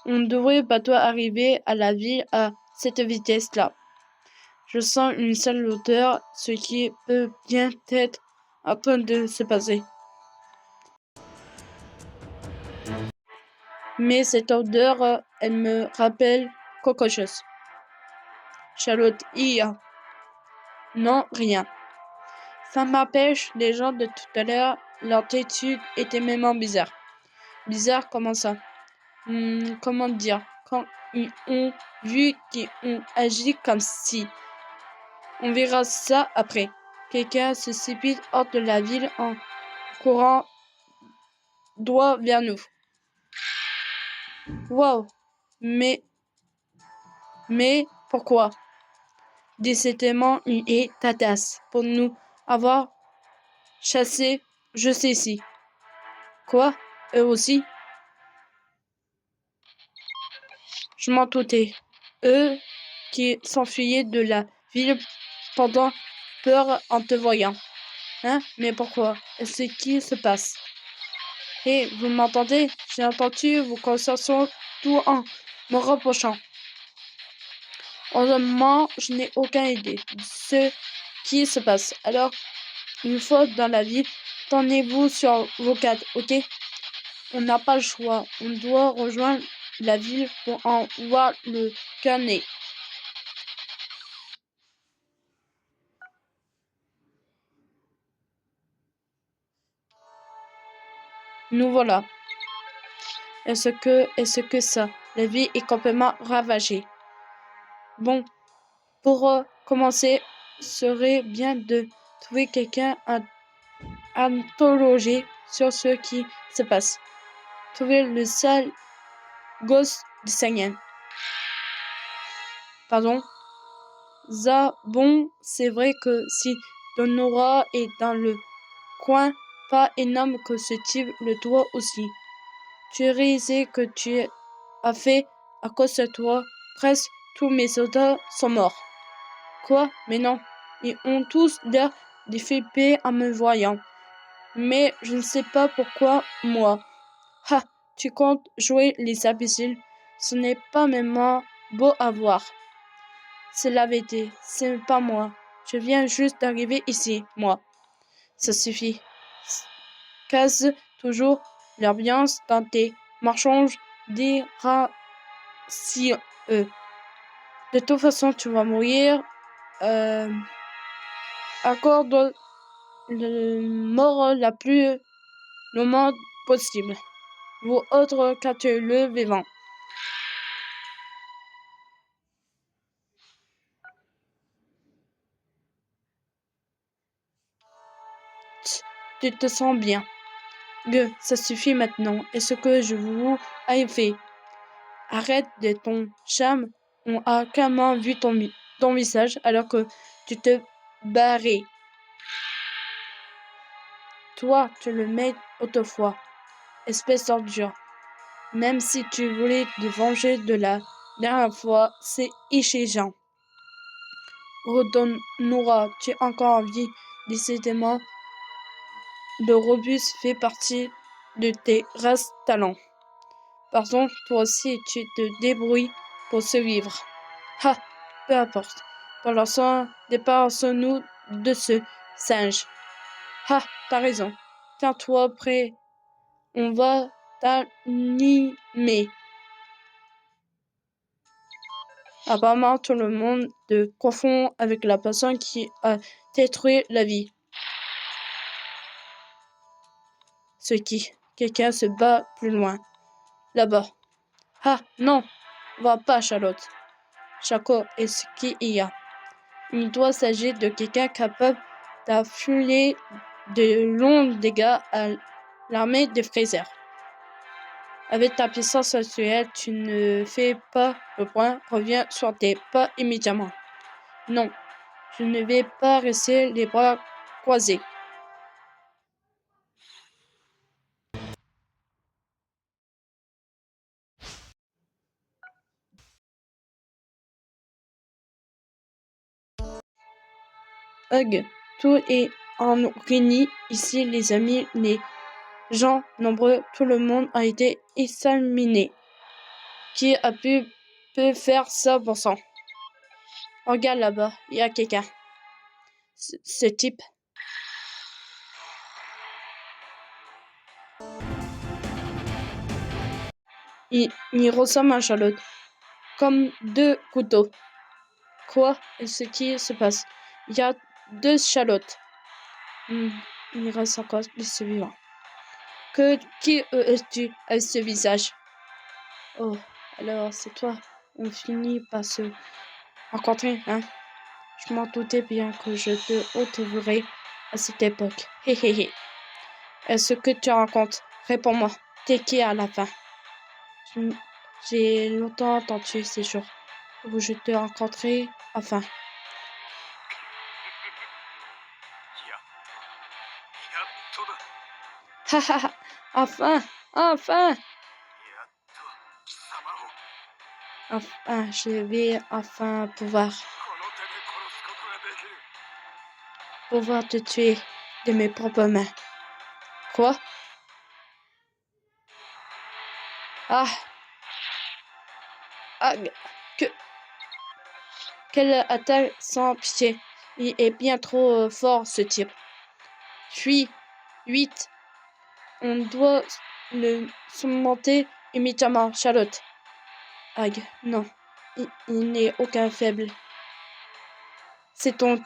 On devrait bientôt arriver à la ville à cette vitesse-là. Je sens une sale odeur, ce qui peut bien être en train de se passer. Mais cette odeur, elle me rappelle quelque chose. Charlotte, non, rien. Ça m'empêche, les gens de tout à l'heure, leur attitude était même bizarre. Bizarre, comment ça? Comment dire? Quand ils ont vu qu'ils ont agi comme si. On verra ça après. Quelqu'un se précipite hors de la ville en courant droit vers nous. Wow! Mais pourquoi? Décidément, il est tatasse pour nous avoir chassés, je sais si. Quoi? Eux aussi? Je m'en doutais. Eux qui s'enfuyaient de la ville pendant peur en te voyant. Hein? Mais pourquoi? Ce qui se passe? Hé, vous m'entendez? J'ai entendu vos conversations tout en me reprochant. Heureusement, je n'ai aucune idée de ce qui se passe. Alors, une fois dans la ville, tenez-vous sur vos cadres, ok? On n'a pas le choix. On doit rejoindre la ville pour en voir le carnet. Nous voilà. Est-ce que ça? La vie est complètement ravagée. Bon, pour commencer, serait bien de trouver quelqu'un à interroger sur ce qui se passe. Trouver le sale gosse de Sanyan. Pardon? Bon, c'est vrai que si Donora est dans le coin, pas énorme que ce type le doit aussi. Tu réalises que tu as fait à cause de toi, presque tous mes soldats sont morts. Quoi? Mais non. Ils ont tous l'air de flipper en me voyant. Mais je ne sais pas pourquoi moi. Ha! Tu comptes jouer les imbéciles? Ce n'est pas même beau à voir. C'est la vérité, c'est pas moi. Je viens juste d'arriver ici, moi. Ça suffit. Casse toujours l'ambiance dans tes marchands diracieux. De toute façon, tu vas mourir. Accorde la mort la plus longue possible. Vous autres le vivant. Tu te sens bien. Ça suffit maintenant. Est-ce que je vous ai fait? Arrête de ton charme. On a clairement vu ton visage alors que tu te barrais. Toi, tu le mets autrefois. Espèce d'ordure. Même si tu voulais te venger de la dernière fois, c'est échéant. Redonne-nous, tu es encore en vie. Décidément, le robuste fait partie de tes races talents. Pardon, toi aussi, tu te débrouilles pour survivre. Ha! Peu importe. Pour l'instant, débarrassons-nous de ce singe. Ha! T'as raison. Tiens-toi prêt. On va t'animer. Apparemment, tout le monde te confond avec la personne qui a détruit la vie. Ce qui, quelqu'un se bat plus loin. Là-bas. Ah, non! Va pas, Charlotte. Chaco est ce qu'il y a. Il doit s'agir de quelqu'un capable d'infliger de longs dégâts à l'armée de Fraser. Avec ta puissance actuelle, tu ne fais pas le point. Reviens sur tes pas immédiatement. Non, je ne vais pas rester les bras croisés. Hug, tout est en réuni ici, les amis, les gens nombreux, tout le monde a été examiné. Qui a pu faire ça, bon sang? Regarde là-bas, il y a quelqu'un. Ce type. Il ressemble à Charlotte. Comme deux couteaux. Quoi est-ce qui se passe? Il y a deux Charlottes. Il reste encore de ce vivant. Qui es-tu avec ce visage? Oh, alors c'est toi. On finit par se rencontrer, hein? Je m'en doutais bien que je te retrouverais à cette époque. Hé hé hé. Est-ce que tu rencontres? Réponds-moi. T'es qui à la fin? J'ai longtemps entendu ces jours où je te rencontrais enfin. Ha ha ha. Enfin, enfin. Enfin, je vais enfin pouvoir te tuer de mes propres mains. Quoi? Ah, ah, quelle attaque sans pitié. Il est bien trop fort, ce type. Fuis, vite. On doit le surmonter immédiatement, Charlotte. Aïe, non. Il n'est aucun faible. C'est tout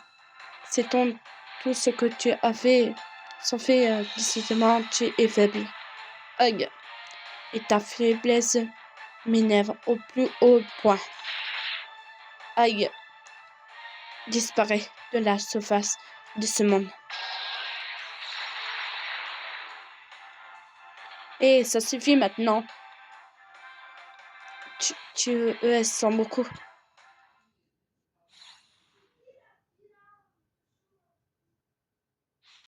ce que tu as fait. Sans fait, décidément, tu es faible. Aïe. Et ta faiblesse m'énerve au plus haut point. Aïe. Disparaît de la surface de ce monde. Et ça suffit maintenant. Tu es sans beaucoup.